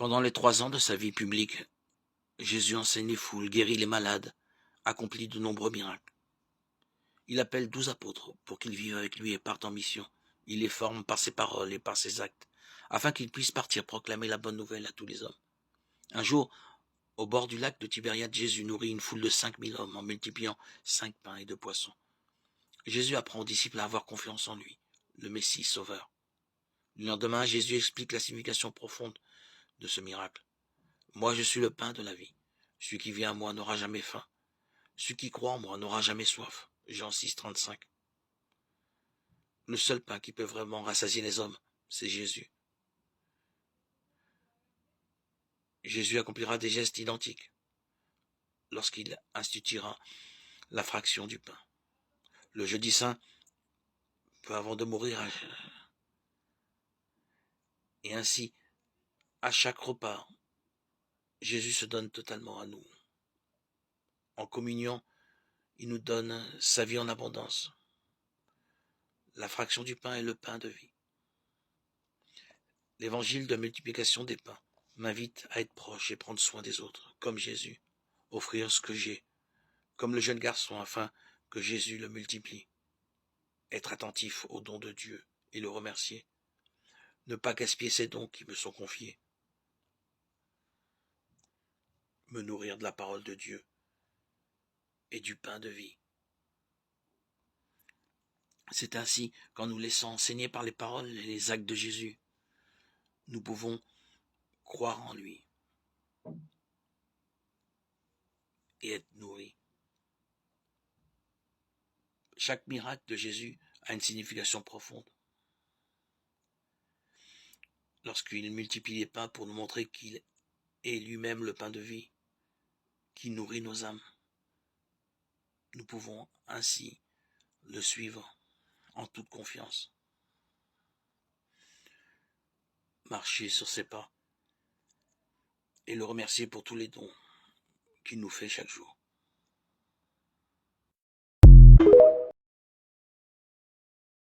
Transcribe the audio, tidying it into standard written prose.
Pendant les 3 ans de sa vie publique, Jésus enseigne les foules, guérit les malades, accomplit de nombreux miracles. Il appelle 12 apôtres pour qu'ils vivent avec lui et partent en mission. Il les forme par ses paroles et par ses actes, afin qu'ils puissent partir proclamer la bonne nouvelle à tous les hommes. Un jour, au bord du lac de Tibériade, Jésus nourrit une foule de 5000 hommes en multipliant 5 pains et 2 poissons. Jésus apprend aux disciples à avoir confiance en lui, le Messie sauveur. Le lendemain, Jésus explique la signification profonde de ce miracle. Moi, je suis le pain de la vie. Celui qui vient à moi n'aura jamais faim. Celui qui croit en moi n'aura jamais soif. Jean 6, 35. Le seul pain qui peut vraiment rassasier les hommes, c'est Jésus. Jésus accomplira des gestes identiques lorsqu'il instituera la fraction du pain. Le jeudi saint, peu avant de mourir, et ainsi, à chaque repas, Jésus se donne totalement à nous. En communion, il nous donne sa vie en abondance. La fraction du pain est le pain de vie. L'évangile de multiplication des pains m'invite à être proche et prendre soin des autres, comme Jésus, offrir ce que j'ai, comme le jeune garçon, afin que Jésus le multiplie. Être attentif aux dons de Dieu et le remercier. Ne pas gaspiller ces dons qui me sont confiés. Me nourrir de la parole de Dieu et du pain de vie. C'est ainsi qu'en nous laissant enseigner par les paroles et les actes de Jésus, nous pouvons croire en lui et être nourris. Chaque miracle de Jésus a une signification profonde. Lorsqu'il multiplie les pains pour nous montrer qu'il est lui-même le pain de vie, qui nourrit nos âmes, nous pouvons ainsi le suivre en toute confiance. Marcher sur ses pas et le remercier pour tous les dons qu'il nous fait chaque jour.